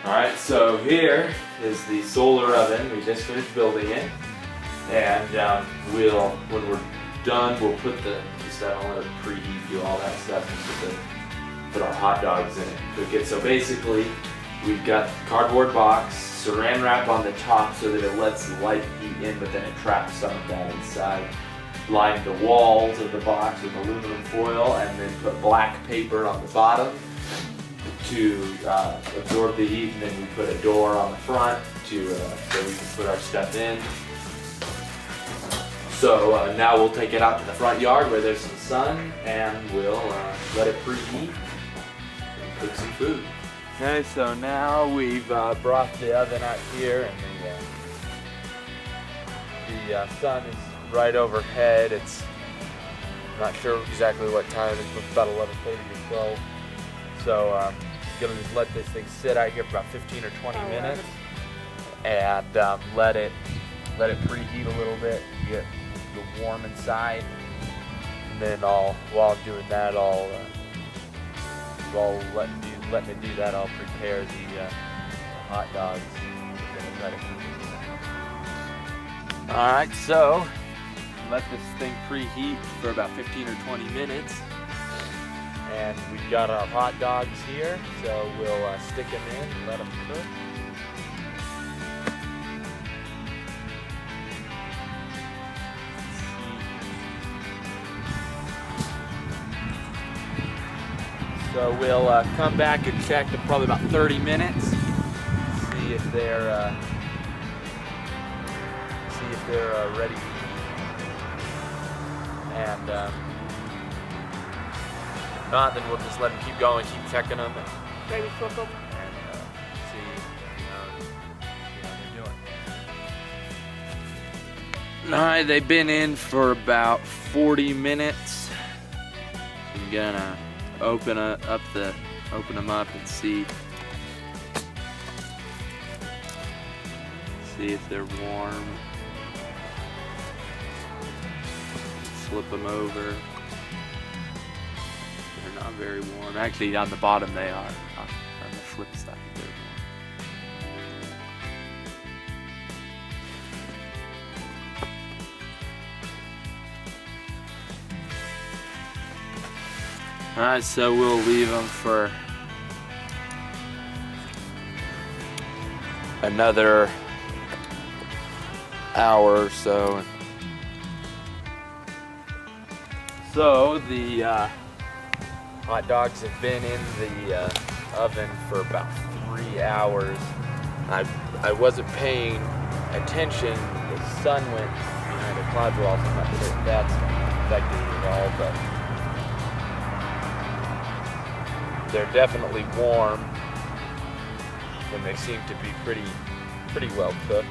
Alright, so here is the solar oven. We just finished building it. And when we're done, we'll put I'll let it preheat, do all that stuff, and put our hot dogs in it, cook it. So basically, we've got cardboard box, saran wrap on the top so that it lets the light heat in, but then it traps some of that inside. Line the walls of the box with aluminum foil, and then put black paper on the bottom to absorb the heat, and then we put a door on the front so we can put our stuff in. So now we'll take it out to the front yard where there's some sun, and we'll let it preheat and cook some food. Okay, so now we've brought the oven out here, and the sun is right overhead. I'm not sure exactly what time it is, but it's about 11:30 or 12. So I'm gonna just let this thing sit out here for about 15 or 20 minutes, and let it preheat a little bit, get warm inside. And then while I'm doing that, while letting it do that, I'll prepare the hot dogs. Alright, so let this thing preheat for about 15 or 20 minutes. And we've got our hot dogs here, so we'll stick them in and let them cook. So we'll come back and check in probably about 30 minutes, see if they're ready. And if not, then we'll just let them keep going, keep checking them, and Maybe flip them. see how they're doing. Alright, they've been in for about 40 minutes. I'm gonna open them up and see if they're warm. Flip them over. They're not very warm. Actually, on the bottom they are. On the flip side, they're warm. Alright, so we'll leave them for another hour or so. So the hot dogs have been in the oven for about 3 hours. I wasn't paying attention. The sun went behind a cloud wall, so I'm not sure if that's affected it at all, but they're definitely warm, and they seem to be pretty well cooked.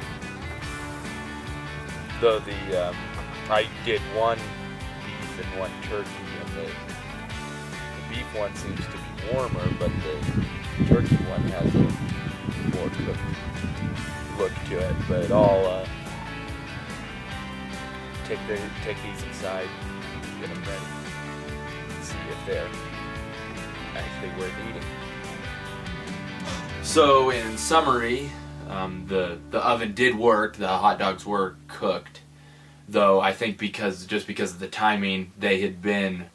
Though I did one beef and one turkey, and the beef one seems to be warmer, but the turkey one has a more cooked look to it. But I'll take these inside, get them ready, and see if they're actually worth eating. So in summary, the oven did work. The hot dogs were cooked, though I think because of the timing, the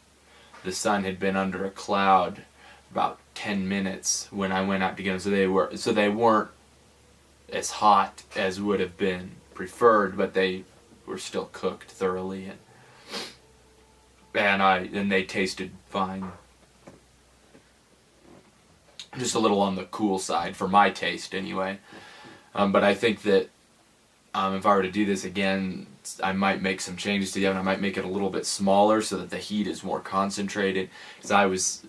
sun had been under a cloud about 10 minutes when I went out to get them. So they weren't as hot as would have been preferred, but they were still cooked thoroughly, and they tasted fine. Just a little on the cool side for my taste, anyway. But I think that if I were to do this again, I might make some changes to the oven. I might make it a little bit smaller so that the heat is more concentrated. Because I was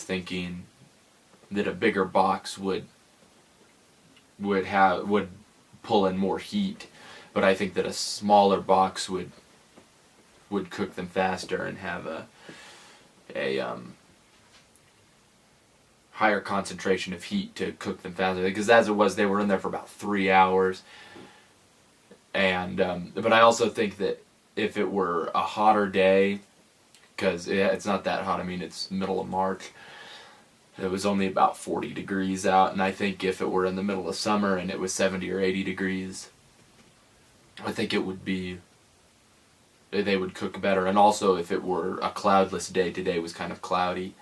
thinking that a bigger box would pull in more heat, but I think that a smaller box would cook them faster and have a higher concentration of heat to cook them faster. Because as it was, they were in there for about 3 hours. And but I also think that if it were a hotter day, because it's not that hot. I mean, it's middle of March. It was only about 40 degrees out, and I think if it were in the middle of summer and it was 70 or 80 degrees, I think it would be, they would cook better. And also if it were a cloudless day, today was kind of cloudy,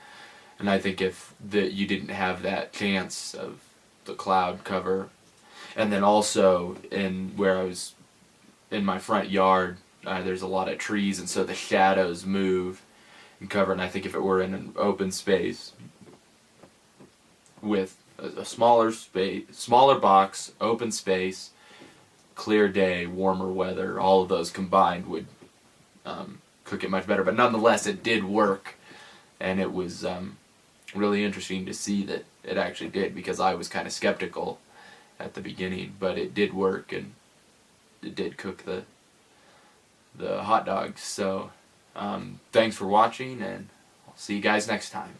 and I think if you didn't have that chance of the cloud cover, and then also in where I was in my front yard, there's a lot of trees, and so the shadows move and cover. And I think if it were in an open space with a smaller space, smaller box, open space, clear day, warmer weather, all of those combined would cook it much better. But nonetheless, it did work, and it was really interesting to see that it actually did, because I was kind of skeptical at the beginning, but it did work, and it did cook the hot dogs. So thanks for watching, and I'll see you guys next time.